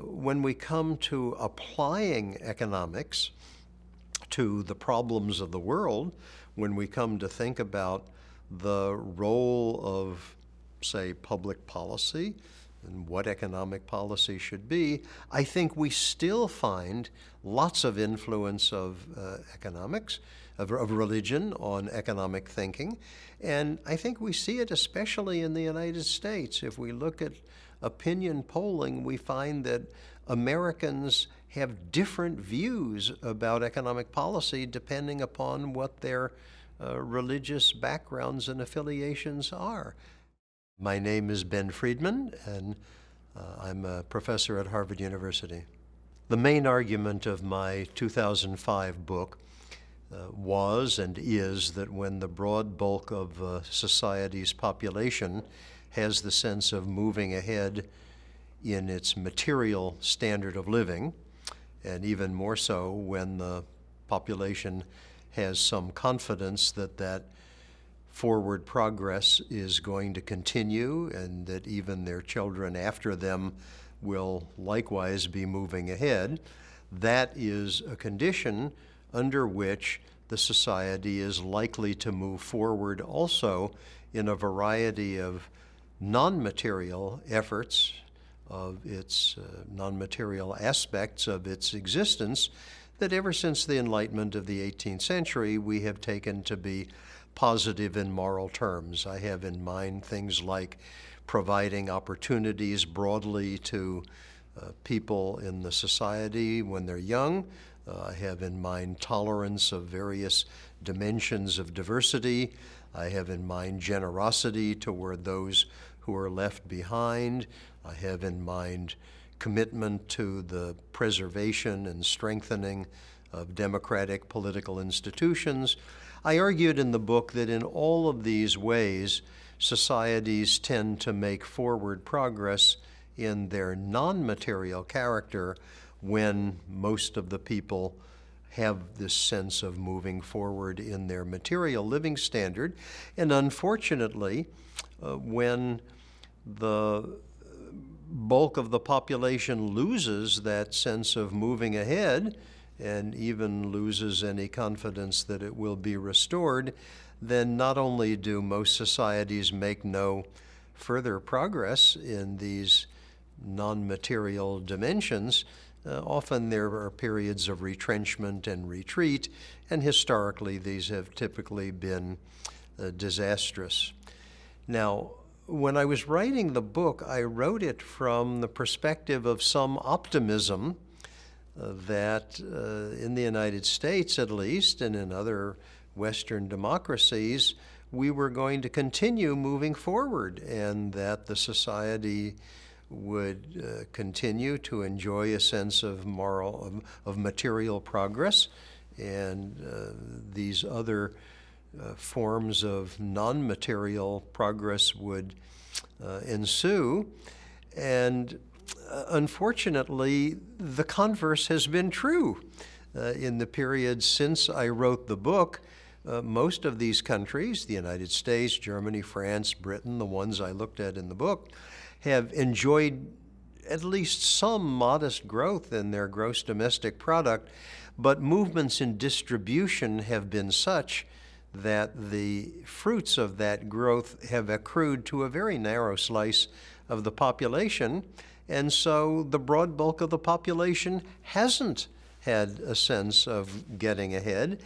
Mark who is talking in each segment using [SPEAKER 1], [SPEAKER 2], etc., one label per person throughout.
[SPEAKER 1] When we come to applying economics to the problems of the world, when we come to think about the role of, say, public policy and what economic policy should be, I think we still find lots of influence of economics, of religion on economic thinking. And I think we see it especially in the United States. If we look at opinion polling, we find that Americans have different views about economic policy depending upon what their religious backgrounds and affiliations are. My name is Ben Friedman, and I'm a professor at Harvard University. The main argument of my 2005 book was and is that when the broad bulk of society's population has the sense of moving ahead in its material standard of living, and even more so when the population has some confidence that that forward progress is going to continue and that even their children after them will likewise be moving ahead, that is a condition under which the society is likely to move forward also in a variety of non-material efforts of its non-material aspects of its existence that ever since the Enlightenment of the 18th century we have taken to be positive in moral terms. I have in mind things like providing opportunities broadly to people in the society when they're young. I have in mind tolerance of various dimensions of diversity. I have in mind generosity toward those who are left behind. I have in mind commitment to the preservation and strengthening of democratic political institutions. I argued in the book that in all of these ways, societies tend to make forward progress in their non-material character when most of the people have this sense of moving forward in their material living standard. And unfortunately, when the bulk of the population loses that sense of moving ahead and even loses any confidence that it will be restored, then not only do most societies make no further progress in these non-material dimensions, often there are periods of retrenchment and retreat, and historically these have typically been disastrous. Now, when I was writing the book, I wrote it from the perspective of some optimism that in the United States at least, and in other Western democracies, we were going to continue moving forward and that the society would continue to enjoy a sense of material progress, and these other forms of non-material progress would ensue. And unfortunately, the converse has been true. In the period since I wrote the book, most of these countries, the United States, Germany, France, Britain, the ones I looked at in the book, have enjoyed at least some modest growth in their gross domestic product, but movements in distribution have been such that the fruits of that growth have accrued to a very narrow slice of the population, and so the broad bulk of the population hasn't had a sense of getting ahead.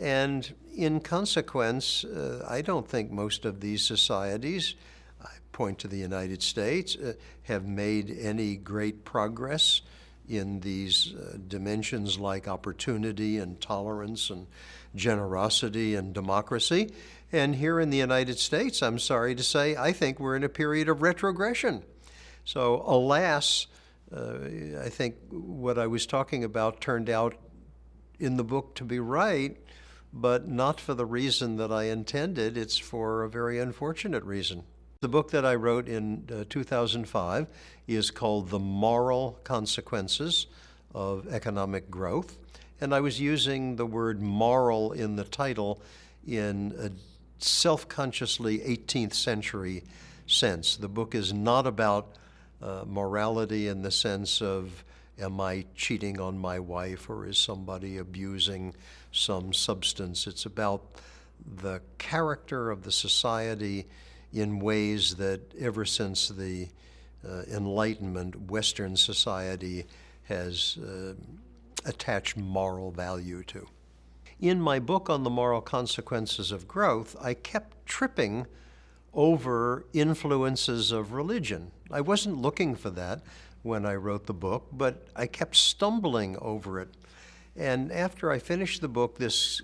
[SPEAKER 1] And in consequence, I don't think most of these societies, I point to the United States, have made any great progress in these dimensions like opportunity and tolerance and generosity and democracy. And here in the United States, I'm sorry to say, I think we're in a period of retrogression. So alas, I think what I was talking about turned out in the book to be right, but not for the reason that I intended. It's for a very unfortunate reason. The book that I wrote in 2005 is called The Moral Consequences of Economic Growth, and I was using the word moral in the title in a self-consciously 18th century sense. The book is not about morality in the sense of, am I cheating on my wife, or is somebody abusing some substance? It's about the character of the society in ways that ever since the Enlightenment, Western society has attached moral value to. In my book on the moral consequences of growth, I kept tripping over influences of religion. I wasn't looking for that when I wrote the book, but I kept stumbling over it. And after I finished the book, this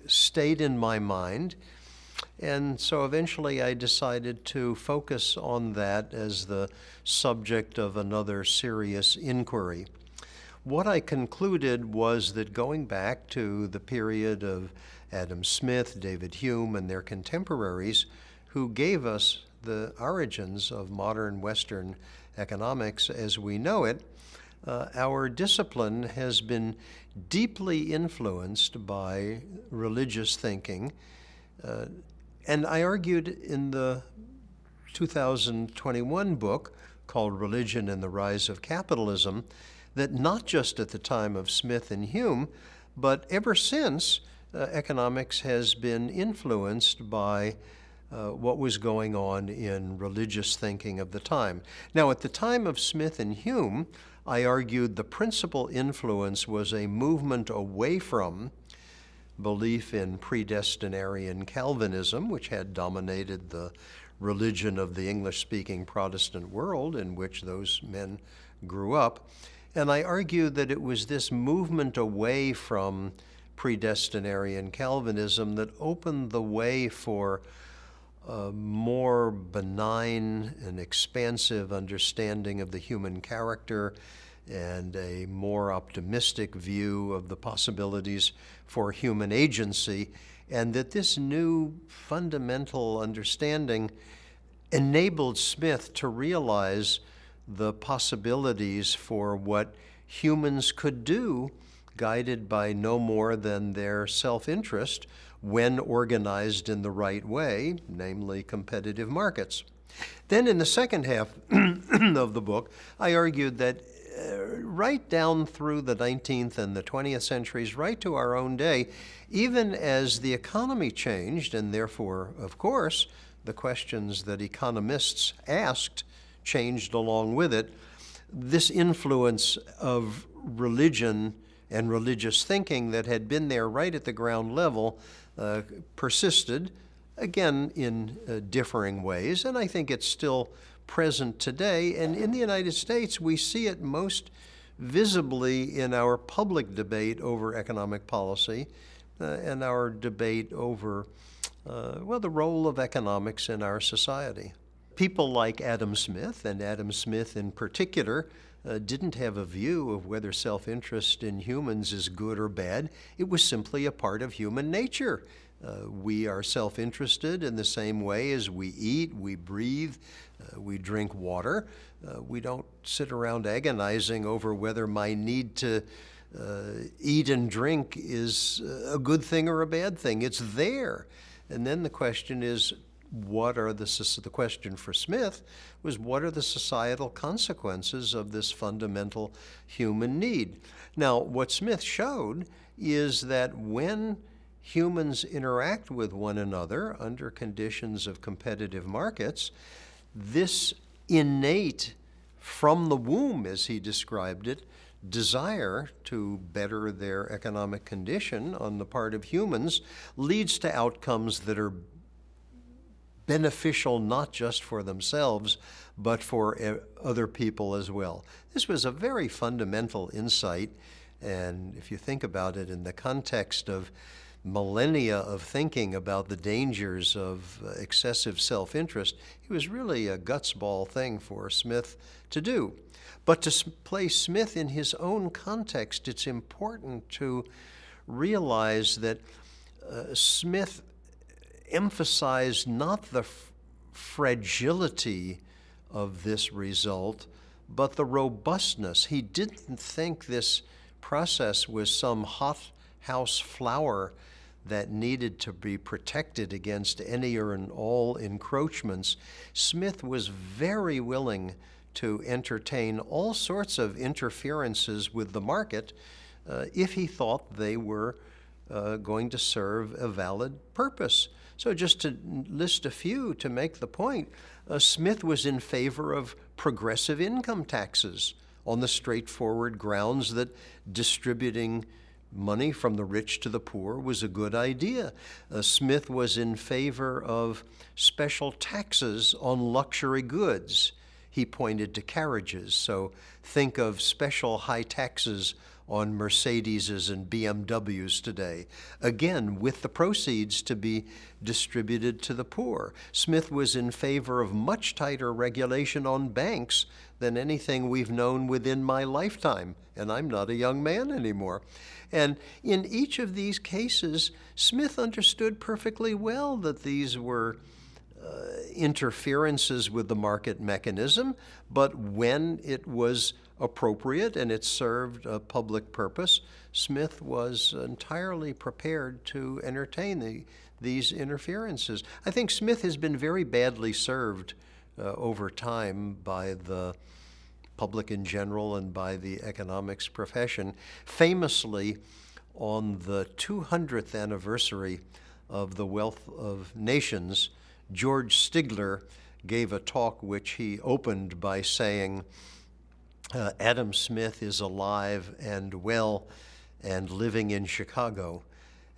[SPEAKER 1] stayed in my mind. And so eventually I decided to focus on that as the subject of another serious inquiry. What I concluded was that going back to the period of Adam Smith, David Hume, and their contemporaries, who gave us the origins of modern Western economics as we know it, our discipline has been deeply influenced by religious thinking. And I argued in the 2021 book called Religion and the Rise of Capitalism that not just at the time of Smith and Hume, but ever since, economics has been influenced by what was going on in religious thinking of the time. Now, at the time of Smith and Hume, I argued the principal influence was a movement away from belief in predestinarian Calvinism, which had dominated the religion of the English-speaking Protestant world in which those men grew up. And I argued that it was this movement away from predestinarian Calvinism that opened the way for a more benign and expansive understanding of the human character and a more optimistic view of the possibilities for human agency, and that this new fundamental understanding enabled Smith to realize the possibilities for what humans could do, guided by no more than their self-interest when organized in the right way, namely competitive markets. Then in the second half of the book, I argued that right down through the 19th and the 20th centuries, right to our own day, even as the economy changed, and therefore, of course, the questions that economists asked changed along with it, this influence of religion and religious thinking that had been there right at the ground level persisted, again in differing ways, and I think it's still present today. And in the United States, we see it most visibly in our public debate over economic policy and our debate over, the role of economics in our society. People like Adam Smith, and Adam Smith in particular, didn't have a view of whether self-interest in humans is good or bad. It was simply a part of human nature. We are self-interested in the same way as we eat, we breathe, we drink water. We don't sit around agonizing over whether my need to eat and drink is a good thing or a bad thing. It's there. And then the question is, the question for Smith was, what are the societal consequences of this fundamental human need? Now, what Smith showed is that when humans interact with one another under conditions of competitive markets, this innate, from the womb, as he described it, desire to better their economic condition on the part of humans leads to outcomes that are beneficial not just for themselves, but for other people as well. This was a very fundamental insight, and if you think about it in the context of millennia of thinking about the dangers of excessive self-interest, it was really a gutsball thing for Smith to do. But to place Smith in his own context, it's important to realize that Smith emphasized not the fragility of this result, but the robustness. He didn't think this process was some hothouse flower that needed to be protected against any or all encroachments. Smith was very willing to entertain all sorts of interferences with the market if he thought they were going to serve a valid purpose. So just to list a few to make the point, Smith was in favor of progressive income taxes on the straightforward grounds that distributing money from the rich to the poor was a good idea. Smith was in favor of special taxes on luxury goods. He pointed to carriages, so think of special high taxes on Mercedeses and BMWs today, again, with the proceeds to be distributed to the poor. Smith was in favor of much tighter regulation on banks than anything we've known within my lifetime, and I'm not a young man anymore. And in each of these cases, Smith understood perfectly well that these were interferences with the market mechanism, but when it was appropriate and it served a public purpose, Smith was entirely prepared to entertain these interferences. I think Smith has been very badly served over time by the public in general and by the economics profession. Famously, on the 200th anniversary of the Wealth of Nations, George Stigler gave a talk which he opened by saying, Adam Smith is alive and well and living in Chicago.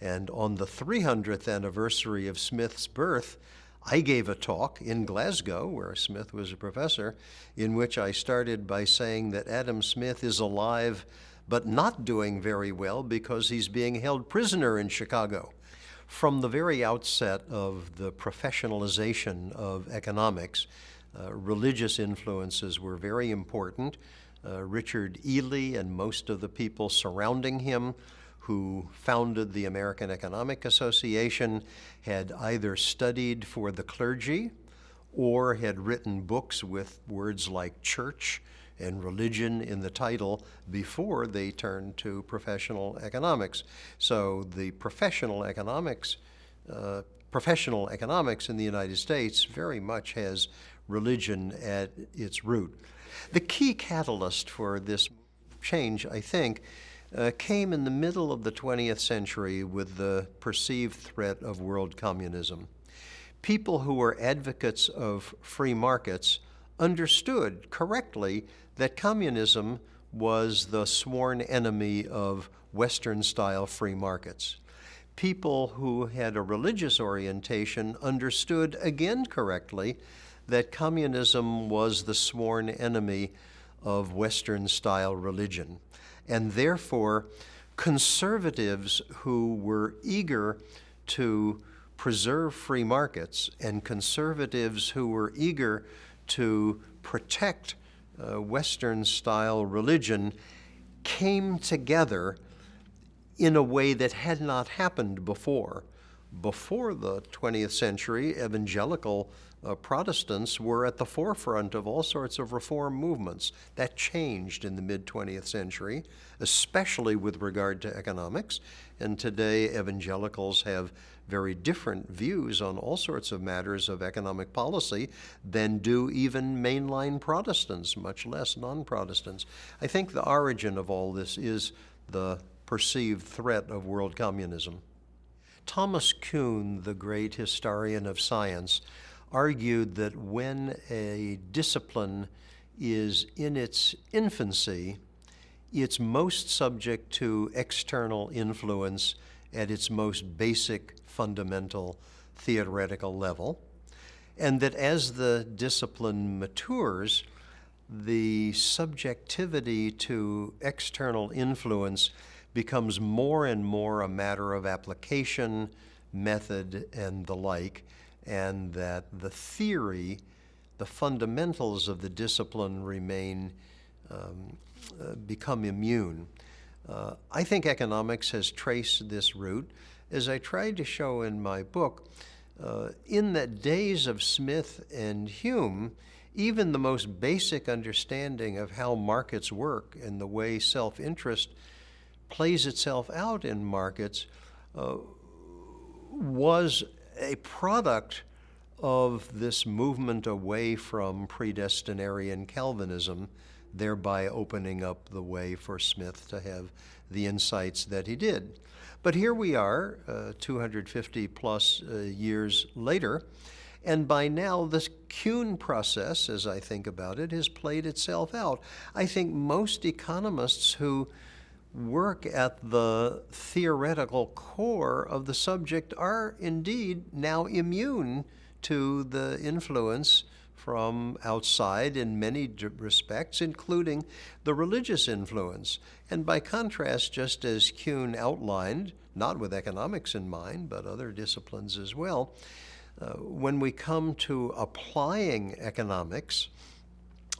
[SPEAKER 1] And on the 300th anniversary of Smith's birth, I gave a talk in Glasgow, where Smith was a professor, in which I started by saying that Adam Smith is alive but not doing very well because he's being held prisoner in Chicago. From the very outset of the professionalization of economics, religious influences were very important. Richard Ely and most of the people surrounding him who founded the American Economic Association had either studied for the clergy or had written books with words like church and religion in the title before they turned to professional economics. So the professional economics in the United States very much has religion at its root. The key catalyst for this change, I think, came in the middle of the 20th century with the perceived threat of world communism. People who were advocates of free markets understood correctly that communism was the sworn enemy of Western-style free markets. People who had a religious orientation understood again correctly that communism was the sworn enemy of Western-style religion. And therefore, conservatives who were eager to preserve free markets and conservatives who were eager to protect Western-style religion came together in a way that had not happened before. Before the 20th century, evangelical Protestants were at the forefront of all sorts of reform movements. That changed in the mid-20th century, especially with regard to economics. And today, evangelicals have very different views on all sorts of matters of economic policy than do even mainline Protestants, much less non-Protestants. I think the origin of all this is the perceived threat of world communism. Thomas Kuhn, the great historian of science, argued that when a discipline is in its infancy, it's most subject to external influence at its most basic, fundamental, theoretical level, and that as the discipline matures, the subjectivity to external influence becomes more and more a matter of application, method, and the like, and that the theory, the fundamentals of the discipline become immune. I think economics has traced this route. As I tried to show in my book, in the days of Smith and Hume, even the most basic understanding of how markets work and the way self-interest plays itself out in markets was a product of this movement away from predestinarian Calvinism, thereby opening up the way for Smith to have the insights that he did. But here we are, 250 plus years later, and by now the Kuhn process, as I think about it, has played itself out. I think most economists who work at the theoretical core of the subject are indeed now immune to the influence from outside in many respects, including the religious influence. And by contrast, just as Kuhn outlined, not with economics in mind, but other disciplines as well, when we come to applying economics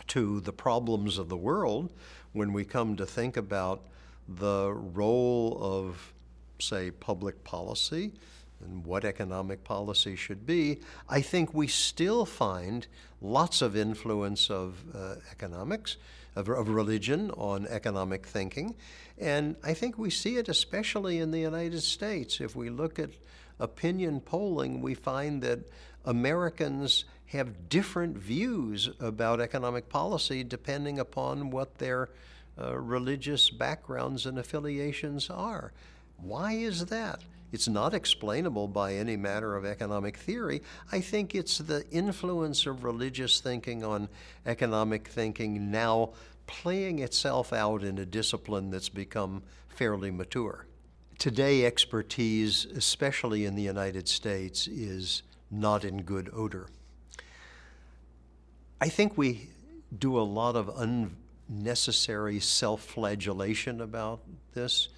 [SPEAKER 1] to the problems of the world, when we come to think about the role of, say, public policy and what economic policy should be, I think we still find lots of influence of economics, of religion on economic thinking. And I think we see it especially in the United States. If we look at opinion polling, we find that Americans have different views about economic policy depending upon what their religious backgrounds and affiliations are. Why is that? It's not explainable by any matter of economic theory. I think it's the influence of religious thinking on economic thinking now playing itself out in a discipline that's become fairly mature. Today, expertise, especially in the United States, is not in good odor. I think we do a lot of unnecessary self-flagellation about this,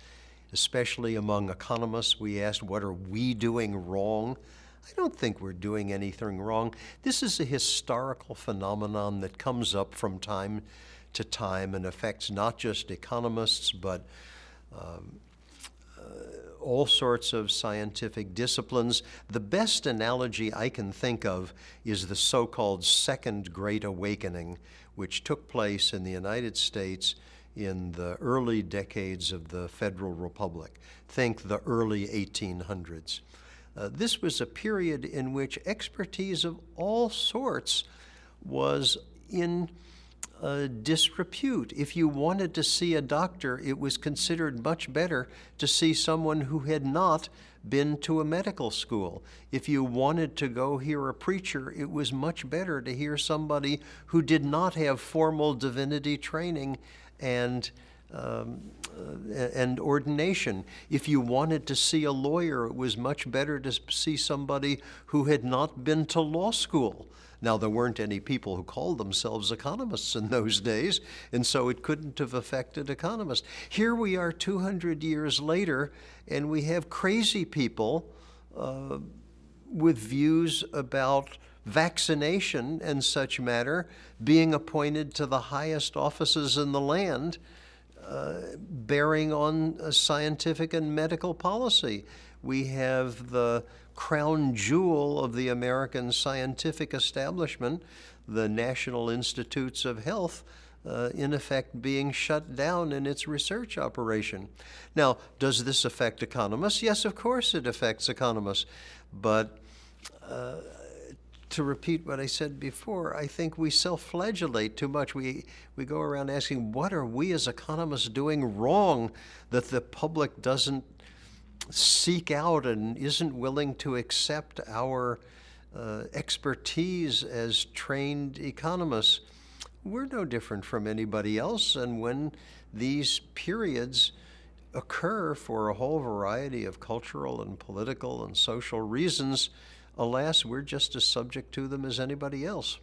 [SPEAKER 1] especially among economists. We ask, what are we doing wrong? I don't think we're doing anything wrong. This is a historical phenomenon that comes up from time to time and affects not just economists, but all sorts of scientific disciplines. The best analogy I can think of is the so-called Second Great Awakening, which took place in the United States in the early decades of the Federal Republic. Think the early 1800s. This was a period in which expertise of all sorts was in disrepute. If you wanted to see a doctor, it was considered much better to see someone who had not been to a medical school. If you wanted to go hear a preacher, it was much better to hear somebody who did not have formal divinity training and ordination. If you wanted to see a lawyer, it was much better to see somebody who had not been to law school. Now, there weren't any people who called themselves economists in those days, and so it couldn't have affected economists. Here we are 200 years later, and we have crazy people with views about vaccination and such matter being appointed to the highest offices in the land, bearing on scientific and medical policy. We have the crown jewel of the American scientific establishment, the National Institutes of Health, in effect being shut down in its research operation. Now, does this affect economists? Yes, of course it affects economists. But to repeat what I said before, I think we self-flagellate too much. We go around asking, what are we as economists doing wrong that the public doesn't seek out and isn't willing to accept our expertise as trained economists? We're no different from anybody else, and when these periods occur for a whole variety of cultural and political and social reasons, alas, we're just as subject to them as anybody else.